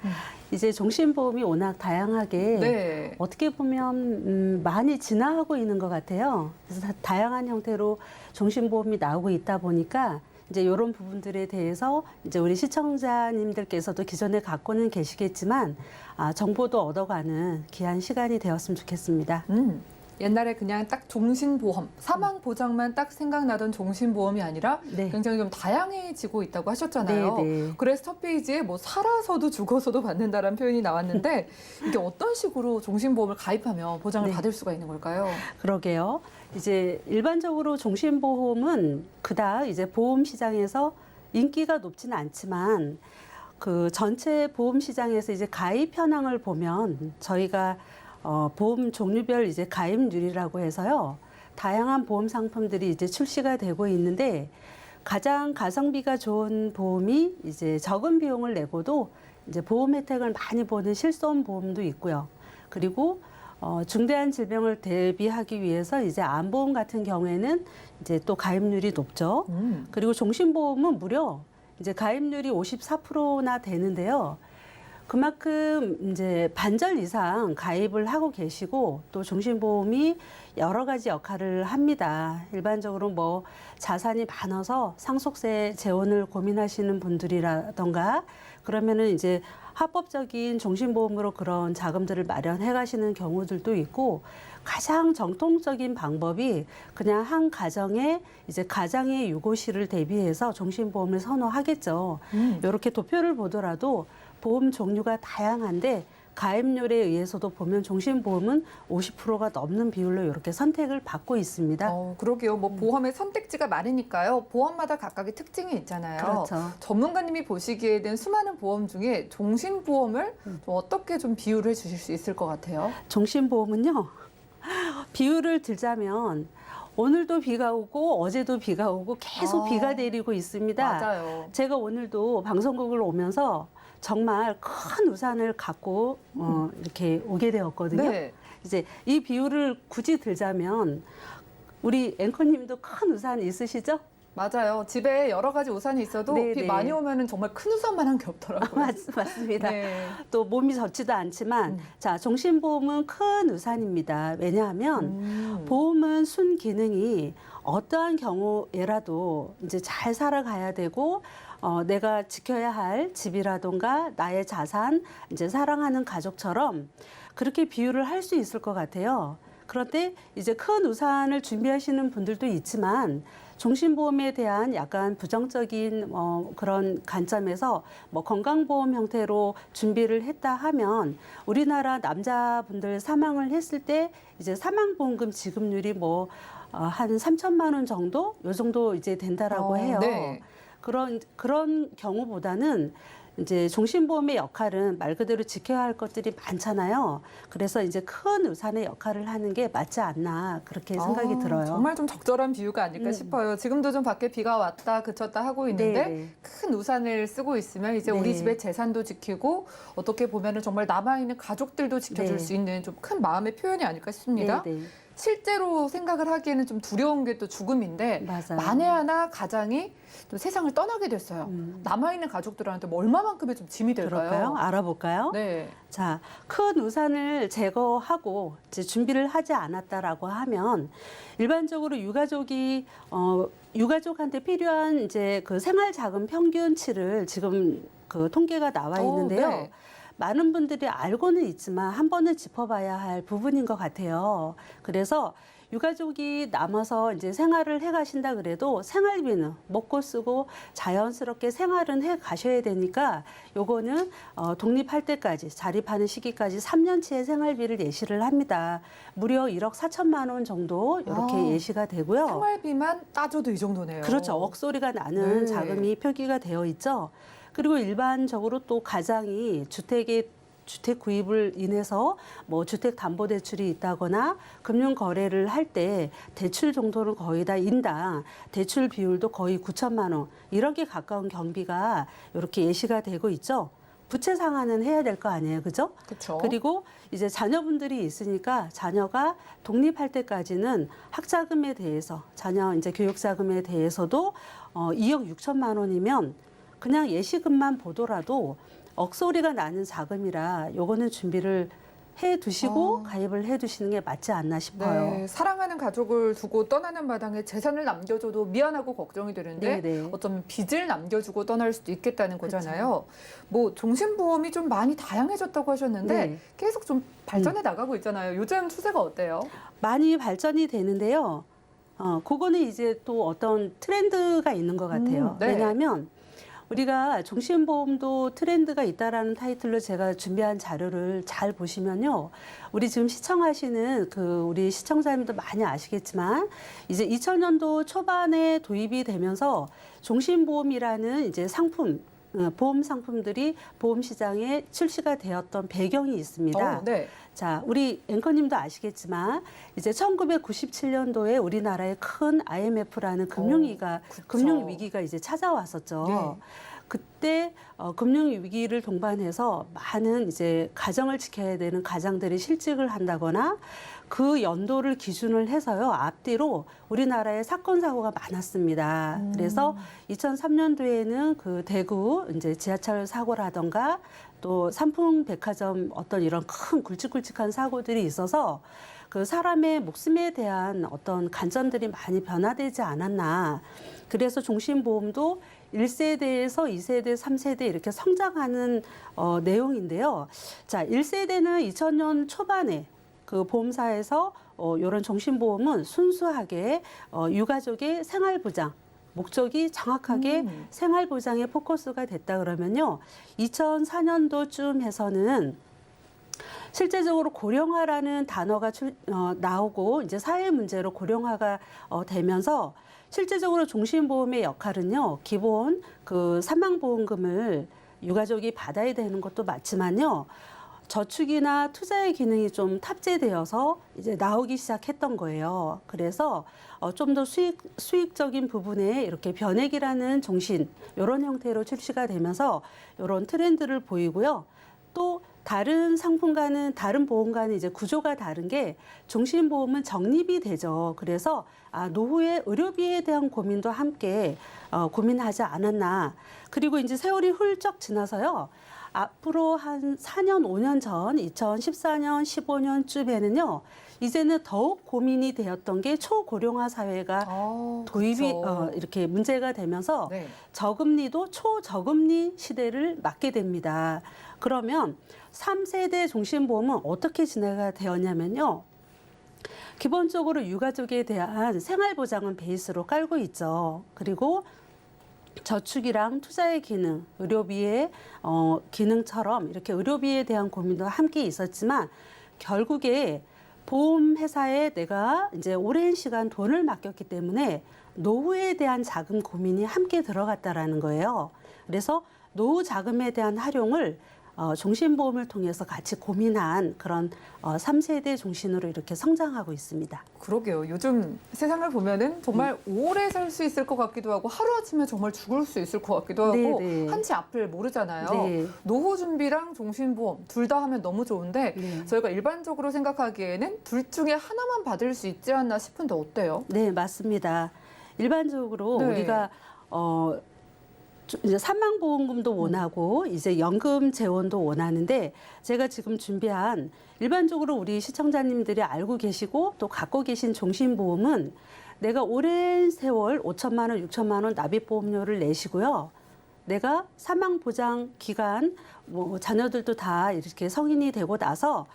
이제 종신보험이 워낙 다양하게 네. 어떻게 보면 많이 진화하고 있는 것 같아요. 그래서 다양한 형태로 종신보험이 나오고 있다 보니까 이제 이런 부분들에 대해서 이제 우리 시청자님들께서도 기존에 갖고는 계시겠지만 정보도 얻어가는 귀한 시간이 되었으면 좋겠습니다. 옛날에 그냥 딱 종신보험, 사망 보장만 딱 생각나던 종신보험이 아니라 네. 굉장히 좀 다양해지고 있다고 하셨잖아요. 네, 네. 그래서 첫 페이지에 뭐 살아서도 죽어서도 받는다라는 표현이 나왔는데 이게 어떤 식으로 종신보험을 가입하면 보장을 네. 받을 수가 있는 걸까요? 그러게요. 이제 일반적으로 종신보험은 그닥 이제 보험 시장에서 인기가 높지는 않지만 그 전체 보험 시장에서 이제 가입 현황을 보면 저희가 보험 종류별 이제 가입률이라고 해서요. 다양한 보험 상품들이 이제 출시가 되고 있는데 가장 가성비가 좋은 보험이 이제 적은 비용을 내고도 이제 보험 혜택을 많이 보는 실손 보험도 있고요. 그리고 중대한 질병을 대비하기 위해서 이제 암보험 같은 경우에는 이제 또 가입률이 높죠. 그리고 종신보험은 무려 이제 가입률이 54%나 되는데요. 그만큼 이제 반절 이상 가입을 하고 계시고 또 종신보험이 여러 가지 역할을 합니다. 일반적으로 뭐 자산이 많아서 상속세 재원을 고민하시는 분들이라던가 그러면은 이제 합법적인 종신보험으로 그런 자금들을 마련해 가시는 경우들도 있고 가장 정통적인 방법이 그냥 한 가정에 이제 가장의 유고시를 대비해서 종신보험을 선호하겠죠. 이렇게 도표를 보더라도 보험 종류가 다양한데 가입률에 의해서도 보면 종신보험은 50%가 넘는 비율로 이렇게 선택을 받고 있습니다. 그러게요. 뭐 보험의 선택지가 많으니까요. 보험마다 각각의 특징이 있잖아요. 그렇죠. 전문가님이 보시기에는 수많은 보험 중에 종신보험을 좀 어떻게 좀 비유를 해주실 수 있을 것 같아요? 종신보험은요. 비유를 들자면 오늘도 비가 오고 어제도 비가 오고 계속 비가 내리고 있습니다. 맞아요. 제가 오늘도 방송국을 오면서 정말 큰 우산을 갖고 이렇게 오게 되었거든요. 네. 이제 이 비유를 굳이 들자면 우리 앵커님도 큰 우산 있으시죠? 맞아요. 집에 여러 가지 우산이 있어도 네, 비 네. 많이 오면은 정말 큰 우산만한 게 없더라고요. 맞습니다. 네. 또 몸이 젖지도 않지만 자 종신보험은 큰 우산입니다. 왜냐하면 보험은 순기능이 어떠한 경우에라도 이제 잘 살아가야 되고 내가 지켜야 할 집이라던가 나의 자산, 이제 사랑하는 가족처럼 그렇게 비유를 할 수 있을 것 같아요. 그런데 이제 큰 우산을 준비하시는 분들도 있지만 종신보험에 대한 약간 부정적인 그런 관점에서 뭐 건강보험 형태로 준비를 했다 하면 우리나라 남자분들 사망을 했을 때 이제 사망보험금 지급률이 뭐 한 3천만 원 정도 요 정도 이제 된다라고 해요. 네. 그런 경우보다는 이제 종신보험의 역할은 말 그대로 지켜야 할 것들이 많잖아요. 그래서 이제 큰 우산의 역할을 하는 게 맞지 않나 그렇게 생각이 들어요. 정말 좀 적절한 비유가 아닐까 싶어요. 지금도 좀 밖에 비가 왔다 그쳤다 하고 있는데 네. 큰 우산을 쓰고 있으면 이제 네. 우리 집의 재산도 지키고 어떻게 보면은 정말 남아있는 가족들도 지켜줄 네. 수 있는 좀 큰 마음의 표현이 아닐까 싶습니다. 네, 네. 실제로 생각을 하기에는 좀 두려운 게 또 죽음인데 맞아요. 만에 하나 가장이 또 세상을 떠나게 됐어요. 남아있는 가족들한테 뭐 얼마만큼의 좀 짐이 될까요? 그럴까요? 알아볼까요? 네. 자, 큰 우산을 제거하고 이제 준비를 하지 않았다라고 하면 일반적으로 유가족한테 필요한 이제 그 생활 자금 평균치를 지금 그 통계가 나와 있는데요. 네. 많은 분들이 알고는 있지만 한 번은 짚어봐야 할 부분인 것 같아요. 그래서 유가족이 남아서 이제 생활을 해 가신다 그래도 생활비는 먹고 쓰고 자연스럽게 생활은 해 가셔야 되니까 요거는 독립할 때까지 자립하는 시기까지 3년치의 생활비를 예시를 합니다. 무려 1억 4천만 원 정도 이렇게 예시가 되고요. 생활비만 따져도 이 정도네요. 그렇죠. 억소리가 나는 네. 자금이 표기가 되어 있죠. 그리고 일반적으로 또 가장이 주택 구입을 인해서 뭐 주택담보대출이 있다거나 금융 거래를 할 때 대출 정도는 거의 다 인당 대출 비율도 거의 9천만 원 이렇게 가까운 경비가 이렇게 예시가 되고 있죠. 부채 상환은 해야 될 거 아니에요, 그죠? 그렇죠. 그리고 이제 자녀분들이 있으니까 자녀가 독립할 때까지는 학자금에 대해서 자녀 이제 교육자금에 대해서도 2억 6천만 원이면 그냥 예시금만 보더라도 억소리가 나는 자금이라 요거는 준비를 해 두시고 가입을 해 두시는 게 맞지 않나 싶어요. 네, 사랑하는 가족을 두고 떠나는 마당에 재산을 남겨줘도 미안하고 걱정이 되는데 네네. 어쩌면 빚을 남겨주고 떠날 수도 있겠다는 거잖아요. 뭐 종신보험이 좀 많이 다양해졌다고 하셨는데 네. 계속 좀 발전해 나가고 있잖아요. 요즘 추세가 어때요? 많이 발전이 되는데요. 그거는 이제 또 어떤 트렌드가 있는 것 같아요. 네. 왜냐하면 우리가 종신보험도 트렌드가 있다라는 타이틀로 제가 준비한 자료를 잘 보시면요. 우리 지금 시청하시는 우리 시청자님도 많이 아시겠지만 이제 2000년도 초반에 도입이 되면서 종신보험이라는 이제 보험 상품들이 보험 시장에 출시가 되었던 배경이 있습니다. 네. 자, 우리 앵커님도 아시겠지만 이제 1997년도에 우리나라에 큰 IMF라는 금융위기가 이제 찾아왔었죠. 네. 그때 금융위기를 동반해서 많은 이제 가정을 지켜야 되는 가장들이 실직을 한다거나 그 연도를 기준을 해서요. 앞뒤로 우리나라에 사건 사고가 많았습니다. 그래서 2003년도에는 그 대구 이제 지하철 사고라던가 또 삼풍백화점 어떤 이런 큰 굵직굵직한 사고들이 있어서 그 사람의 목숨에 대한 어떤 관점들이 많이 변화되지 않았나. 그래서 종신보험도 1세대에서 2세대, 3세대 이렇게 성장하는 내용인데요. 자, 1세대는 2000년 초반에 그 보험사에서 이런 종신보험은 순수하게 유가족의 생활보장, 목적이 정확하게 생활보장에 포커스가 됐다 그러면요. 2004년도쯤 해서는 실제적으로 고령화라는 단어가 나오고 이제 사회 문제로 고령화가 되면서 실제적으로 종신보험의 역할은요. 기본 그 사망보험금을 유가족이 받아야 되는 것도 맞지만요. 저축이나 투자의 기능이 좀 탑재되어서 이제 나오기 시작했던 거예요. 그래서 좀 더 수익적인 부분에 이렇게 변액이라는 종신 이런 형태로 출시가 되면서 이런 트렌드를 보이고요. 또 다른 다른 보험과는 이제 구조가 다른 게 종신보험은 적립이 되죠. 그래서 노후의 의료비에 대한 고민도 함께 고민하지 않았나. 그리고 이제 세월이 훌쩍 지나서요. 앞으로 한 4년, 5년 전, 2014년, 15년쯤에는요, 이제는 더욱 고민이 되었던 게 초고령화 사회가 도입이 이렇게 문제가 되면서 네. 저금리도 초저금리 시대를 맞게 됩니다. 그러면 3세대 종신보험은 어떻게 진행가 되었냐면요. 기본적으로 유가족에 대한 생활보장은 베이스로 깔고 있죠. 그리고 저축이랑 투자의 기능, 의료비의 기능처럼 이렇게 의료비에 대한 고민도 함께 있었지만 결국에 보험회사에 내가 이제 오랜 시간 돈을 맡겼기 때문에 노후에 대한 자금 고민이 함께 들어갔다라는 거예요. 그래서 노후 자금에 대한 활용을 종신보험을 통해서 같이 고민한 그런 3세대 종신으로 이렇게 성장하고 있습니다. 그러게요. 요즘 세상을 보면은 정말 오래 살 수 있을 것 같기도 하고 하루아침에 정말 죽을 수 있을 것 같기도 하고 네네. 한치 앞을 모르잖아요. 네. 노후 준비랑 종신보험 둘 다 하면 너무 좋은데 네. 저희가 일반적으로 생각하기에는 둘 중에 하나만 받을 수 있지 않나 싶은데 어때요? 네, 맞습니다. 일반적으로 네. 우리가 이제 사망보험금도 원하고 이제 연금 재원도 원하는데 제가 지금 준비한 일반적으로 우리 시청자님들이 알고 계시고 또 갖고 계신 종신보험은 내가 오랜 세월 5천만 원, 6천만 원 납입보험료를 내시고요. 내가 사망 보장 기간 뭐 자녀들도 다 이렇게 성인이 되고 나서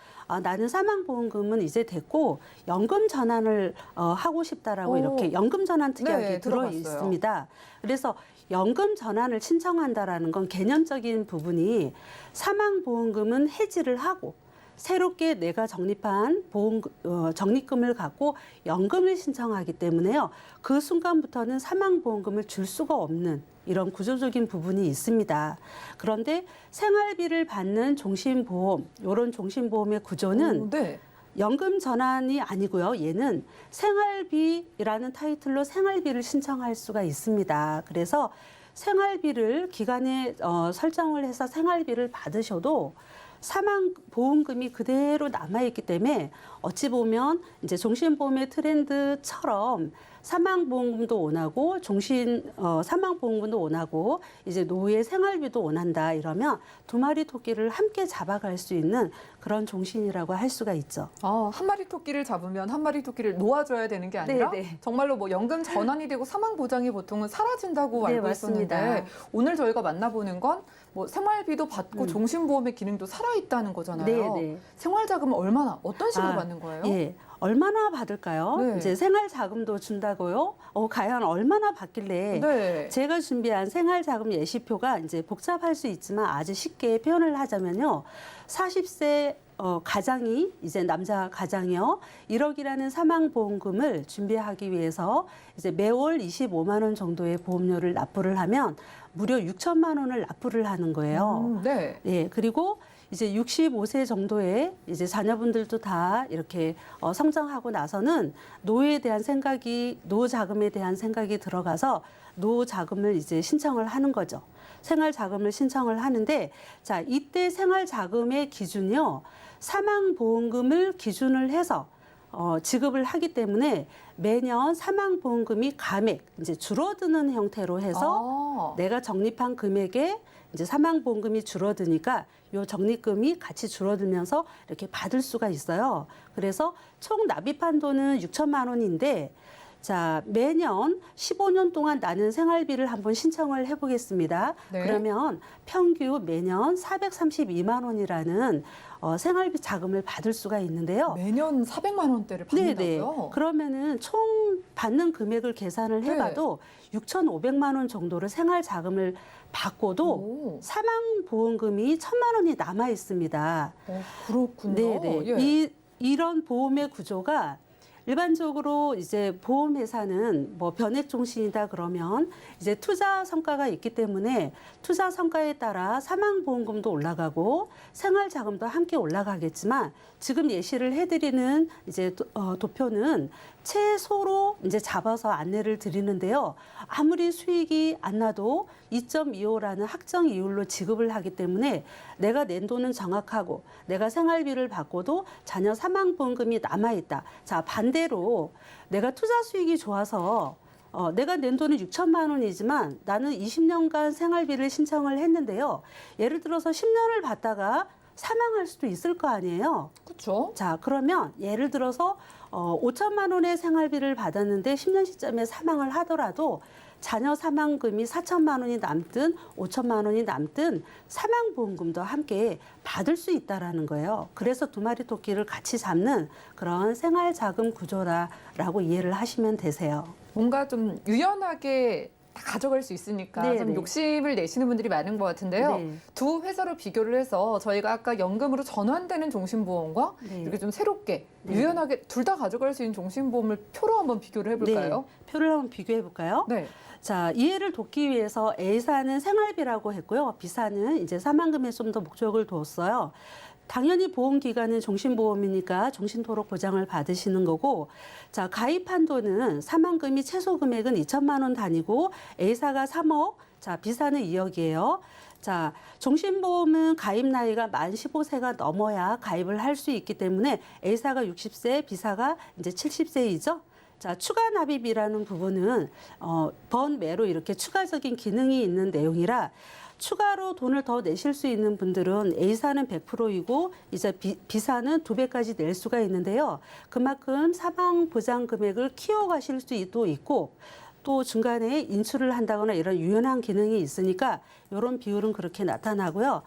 나는 사망보험금은 이제 됐고 연금 전환을 하고 싶다라고 오. 이렇게 연금 전환 특약이 네, 들어 들어봤어요. 있습니다. 그래서 연금 전환을 신청한다라는 건 개념적인 부분이 사망보험금은 해지를 하고 새롭게 내가 적립한 적립금을 갖고 연금을 신청하기 때문에요. 그 순간부터는 사망보험금을 줄 수가 없는 이런 구조적인 부분이 있습니다. 그런데 생활비를 받는 종신보험, 이런 종신보험의 구조는 네. 연금 전환이 아니고요. 얘는 생활비라는 타이틀로 생활비를 신청할 수가 있습니다. 그래서 생활비를 기간에 설정을 해서 생활비를 받으셔도 사망보험금이 그대로 남아있기 때문에 어찌 보면 이제 종신보험의 트렌드처럼 사망보험금도 원하고 사망보험금도 원하고 이제 노후의 생활비도 원한다 이러면 두 마리 토끼를 함께 잡아갈 수 있는 그런 종신이라고 할 수가 있죠. 한 마리 토끼를 잡으면 한 마리 토끼를 놓아줘야 되는 게 아니라 네. 정말로 뭐 연금 전환이 되고 사망 보장이 보통은 사라진다고 네, 알고 맞습니다. 있었는데 오늘 저희가 만나보는 건 뭐 생활비도 받고 종신보험의 기능도 살아있다는 거잖아요. 네. 생활자금은 얼마나 어떤 식으로 아, 받는 거예요? 예. 얼마나 받을까요? 네. 이제 생활자금도 준다고요? 과연 얼마나 받길래? 네. 제가 준비한 생활자금 예시표가 이제 복잡할 수 있지만 아주 쉽게 표현을 하자면요. 40세 가장이 이제 남자 가장이요. 1억이라는 사망보험금을 준비하기 위해서 이제 매월 25만 원 정도의 보험료를 납부를 하면 무려 6천만 원을 납부를 하는 거예요. 네. 예, 그리고 이제 65세 정도의 이제 자녀분들도 다 이렇게 성장하고 나서는 노후에 대한 생각이, 노후 자금에 대한 생각이 들어가서 노후 자금을 이제 신청을 하는 거죠. 생활 자금을 신청을 하는데, 자, 이때 생활 자금의 기준이요. 사망보험금을 기준을 해서 지급을 하기 때문에 매년 사망보험금이 감액, 이제 줄어드는 형태로 해서 내가 적립한 금액에 이제 사망보험금이 줄어드니까 요 적립금이 같이 줄어들면서 이렇게 받을 수가 있어요. 그래서 총 납입한 돈은 6천만 원인데 자, 매년 15년 동안 나는 생활비를 한번 신청을 해보겠습니다. 네. 그러면 평균 매년 432만 원이라는 생활비 자금을 받을 수가 있는데요. 매년 400만 원대를 받는다고요? 그러면은 총 받는 금액을 계산을 해봐도 6,500만 원 정도를 생활 자금을 받고도 오. 사망보험금이 1,000만 원이 남아 있습니다. 그렇군요. 네네. 예. 이런 보험의 구조가 일반적으로 이제 보험회사는 뭐 변액종신이다 그러면 이제 투자 성과가 있기 때문에 투자 성과에 따라 사망보험금도 올라가고 생활자금도 함께 올라가겠지만 지금 예시를 해드리는 이제 도표는 최소로 이제 잡아서 안내를 드리는데요. 아무리 수익이 안 나도 2.25라는 확정 이율로 지급을 하기 때문에 내가 낸 돈은 정확하고 내가 생활비를 받고도 자녀 사망보험금이 남아있다. 자, 반대로 내가 투자 수익이 좋아서 내가 낸 돈은 6천만 원이지만 나는 20년간 생활비를 신청을 했는데요. 예를 들어서 10년을 받다가 사망할 수도 있을 거 아니에요. 그렇죠. 자, 그러면 예를 들어서 5천만 원의 생활비를 받았는데 10년 시점에 사망을 하더라도 자녀 사망금이 4천만 원이 남든 5천만 원이 남든 사망보험금도 함께 받을 수 있다라는 거예요. 그래서 두 마리 토끼를 같이 잡는 그런 생활자금 구조라고 이해를 하시면 되세요. 뭔가 좀 유연하게 다 가져갈 수 있으니까 네, 좀 네. 욕심을 내시는 분들이 많은 것 같은데요. 네. 두 회사를 비교를 해서 저희가 아까 연금으로 전환되는 종신보험과 네. 이렇게 좀 새롭게 네. 유연하게 둘 다 가져갈 수 있는 종신보험을 표로 한번 비교를 해볼까요? 네. 표를 한번 비교해 볼까요? 네. 자, 이해를 돕기 위해서 A사는 생활비라고 했고요. B사는 이제 사망금에 좀 더 목적을 두었어요. 당연히 보험기간은 종신보험이니까 종신토록 보장을 받으시는 거고, 자, 가입한 돈은 사망금이 최소 금액은 2천만 원 단위고 A사가 3억, 자, B사는 2억이에요. 자, 종신보험은 가입 나이가 만 15세가 넘어야 가입을 할 수 있기 때문에 A사가 60세, B사가 이제 70세이죠. 자, 추가 납입이라는 부분은 번매로 이렇게 추가적인 기능이 있는 내용이라 추가로 돈을 더 내실 수 있는 분들은 A사는 100%이고 이제 B사는 2배까지 낼 수가 있는데요. 그만큼 사망 보장 금액을 키워가실 수도 있고 또 중간에 인출을 한다거나 이런 유연한 기능이 있으니까 이런 비율은 그렇게 나타나고요.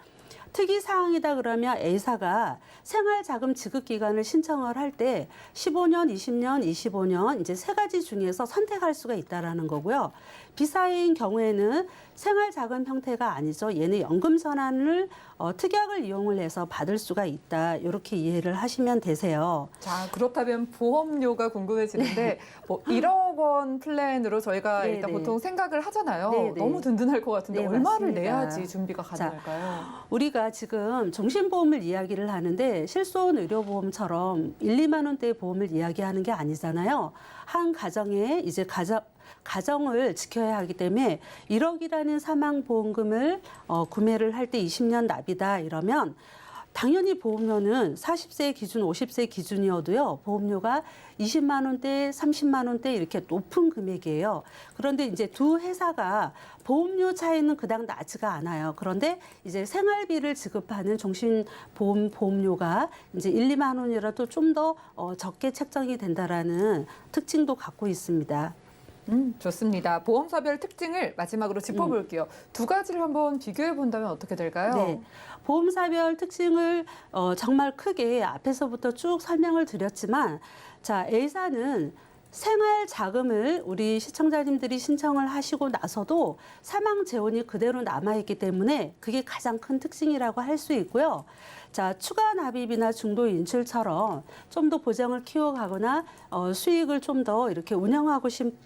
특이사항이다 그러면 A사가 생활자금 지급기간을 신청을 할 때 15년, 20년, 25년 이제 세 가지 중에서 선택할 수가 있다라는 거고요. B사인 경우에는 생활자금 형태가 아니죠. 얘는 연금전환을 특약을 이용을 해서 받을 수가 있다. 이렇게 이해를 하시면 되세요. 자, 그렇다면 보험료가 궁금해지는데 뭐 1억 원 플랜으로 저희가 네, 일단 네. 보통 생각을 하잖아요. 네, 네. 너무 든든할 것 같은데 네, 얼마를 맞습니다. 내야지 준비가 가능할까요? 우리가 지금 종신보험을 이야기를 하는데 실손 의료보험처럼 1, 2만 원대의 보험을 이야기하는 게 아니잖아요. 한 가정에 이제 가정을 지켜야 하기 때문에 1억이라는 사망보험금을 구매를 할 때 20년 납이다 이러면 당연히 보험료는 40세 기준, 50세 기준이어도요. 보험료가 20만 원대, 30만 원대 이렇게 높은 금액이에요. 그런데 이제 두 회사가 보험료 차이는 그닥 나지가 않아요. 그런데 이제 생활비를 지급하는 보험료가 이제 1, 2만 원이라도 좀 더 적게 책정이 된다라는 특징도 갖고 있습니다. 좋습니다. 보험사별 특징을 마지막으로 짚어볼게요. 두 가지를 한번 비교해 본다면 어떻게 될까요? 네. 보험사별 특징을 정말 크게 앞에서부터 쭉 설명을 드렸지만, 자, A사는 생활 자금을 우리 시청자님들이 신청을 하시고 나서도 사망 재원이 그대로 남아있기 때문에 그게 가장 큰 특징이라고 할 수 있고요. 자, 추가 납입이나 중도 인출처럼 좀 더 보장을 키워가거나 수익을 좀 더 이렇게 운영하고 싶은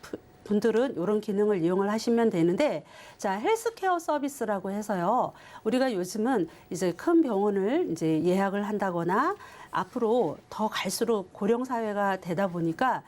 분들은 이런 기능을 이용을 하시면 되는데, 자, 헬스케어 서비스라고 해서요. 우리가 요즘은 이제 큰 병원을 이제 예약을 한다거나 앞으로 더 갈수록 고령 사회가 되다 보니까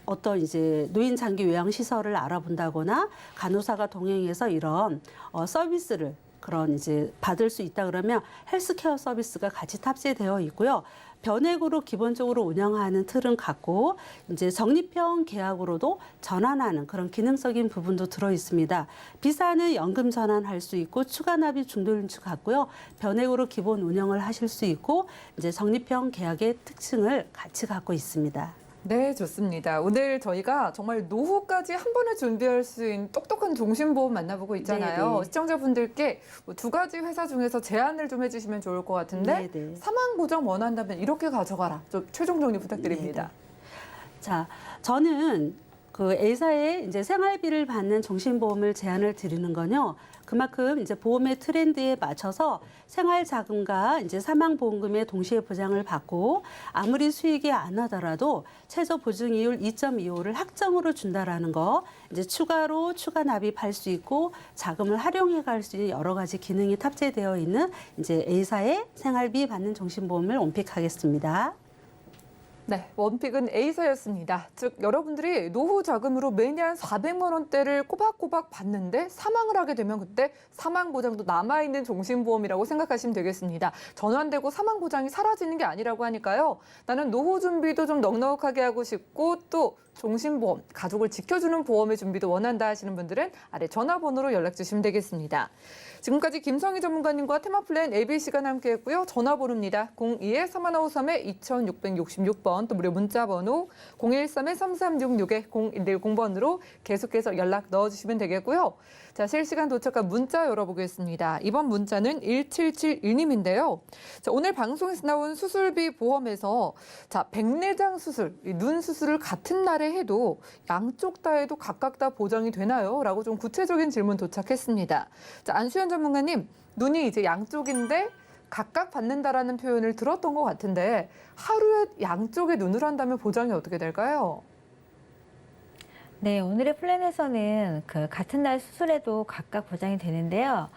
어떤 이제 노인 장기 요양 시설을 알아본다거나 간호사가 동행해서 이런 서비스를 그런 이제 받을 수 있다 그러면 헬스케어 서비스가 같이 탑재되어 있고요. 변액으로 기본적으로 운영하는 틀은 같고 이제 적립형 계약으로도 전환하는 그런 기능적인 부분도 들어 있습니다. B사는 연금 전환할 수 있고 추가 납입 중도 인출 같고요. 변액으로 기본 운영을 하실 수 있고 이제 적립형 계약의 특징을 같이 갖고 있습니다. 네, 좋습니다. 오늘 저희가 정말 노후까지 한 번에 준비할 수 있는 똑똑한 종신보험 만나보고 있잖아요. 네네. 시청자분들께 두 가지 회사 중에서 제안을 좀 해주시면 좋을 것 같은데 네네. 사망보장 원한다면 이렇게 가져가라. 좀 최종 정리 부탁드립니다. 자, 저는 그 A사에 이제 생활비를 받는 종신보험을 제안을 드리는 건요. 그만큼 이제 보험의 트렌드에 맞춰서 생활자금과 이제 사망보험금의 동시에 보장을 받고 아무리 수익이 안 나더라도 최저 보증이율 2.25를 확정으로 준다라는 거, 이제 추가로 추가 납입할 수 있고 자금을 활용해 갈 수 있는 여러 가지 기능이 탑재되어 있는 이제 A사의 생활비 받는 종신보험을 원픽하겠습니다. 네, 원픽은 A사였습니다. 즉 여러분들이 노후 자금으로 매년 400만 원대를 꼬박꼬박 받는데 사망을 하게 되면 그때 사망 보장도 남아있는 종신보험이라고 생각하시면 되겠습니다. 전환되고 사망 보장이 사라지는 게 아니라고 하니까요. 나는 노후 준비도 좀 넉넉하게 하고 싶고 또 종신보험, 가족을 지켜주는 보험의 준비도 원한다 하시는 분들은 아래 전화번호로 연락 주시면 되겠습니다. 지금까지 김성희 전문가님과 테마플랜 ABC가 함께했고요. 전화번호입니다. 02-315-2666번 또 무료 문자번호 013-3366-0110번으로 계속해서 연락 넣어주시면 되겠고요. 자, 실시간 도착한 문자 열어보겠습니다. 이번 문자는 1771님인데요. 자, 오늘 방송에서 나온 수술비 보험에서 자, 백내장 수술, 눈 수술을 같은 날에 해도 양쪽 다에도 각각 다 보장이 되나요? 라고 좀 구체적인 질문 도착했습니다. 자, 안수현 전문가님, 눈이 이제 양쪽인데 각각 받는다라는 표현을 들었던 것 같은데 하루에 양쪽에 눈을 한다면 보장이 어떻게 될까요? 네, 오늘의 플랜에서는 그 같은 날 수술에도 각각 보장이 되는데요.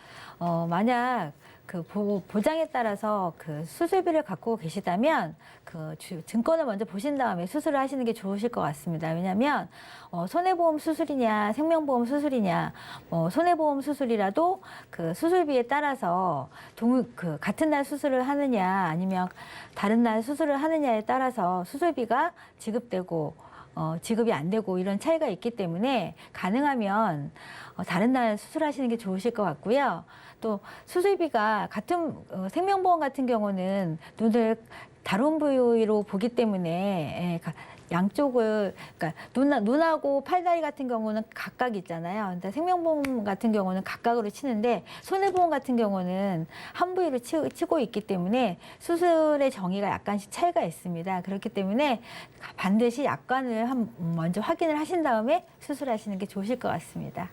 만약 그 보장에 따라서 그 수술비를 갖고 계시다면 그 증권을 먼저 보신 다음에 수술을 하시는 게 좋으실 것 같습니다. 왜냐하면 손해보험 수술이냐 생명보험 수술이냐 손해보험 수술이라도 그 수술비에 따라서 그 같은 날 수술을 하느냐 아니면 다른 날 수술을 하느냐에 따라서 수술비가 지급되고 지급이 안 되고 이런 차이가 있기 때문에 가능하면 다른 날 수술하시는 게 좋으실 것 같고요. 또 수술비가 같은 생명보험 같은 경우는 눈을 다른 부위로 보기 때문에 양쪽을 그러니까 눈하고 팔다리 같은 경우는 각각 있잖아요. 근데 생명보험 같은 경우는 각각으로 치는데 손해보험 같은 경우는 한 부위로 치고 있기 때문에 수술의 정의가 약간씩 차이가 있습니다. 그렇기 때문에 반드시 약관을 먼저 확인을 하신 다음에 수술하시는 게 좋으실 것 같습니다.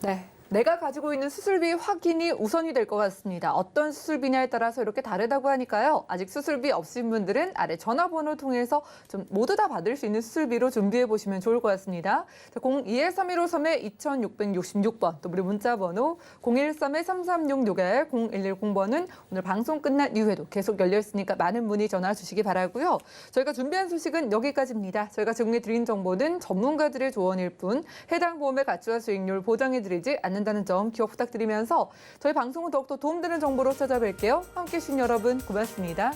네. 내가 가지고 있는 수술비 확인이 우선이 될 것 같습니다. 어떤 수술비냐에 따라서 이렇게 다르다고 하니까요. 아직 수술비 없으신 분들은 아래 전화번호 통해서 좀 모두 다 받을 수 있는 수술비로 준비해 보시면 좋을 것 같습니다. 02-3153-2666번 또 우리 문자번호 013-3366-0110번은 오늘 방송 끝난 이후에도 계속 열려 있으니까 많은 문의 전화 주시기 바라고요. 저희가 준비한 소식은 여기까지입니다. 저희가 제공해 드린 정보는 전문가들의 조언일 뿐 해당 보험의 가치와 수익률 보장해 드리지 않는다는 점 기억 부탁드리면서 저희 방송은 더욱더 도움되는 정보로 찾아뵐게요. 함께해 주신 여러분 고맙습니다.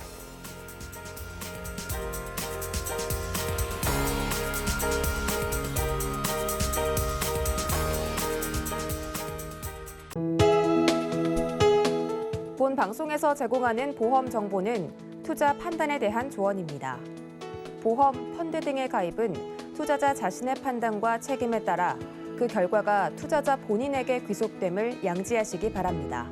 본 방송에서 제공하는 보험 정보는 투자 판단에 대한 조언입니다. 보험, 펀드 등의 가입은 투자자 자신의 판단과 책임에 따라 그 결과가 투자자 본인에게 귀속됨을 양지하시기 바랍니다.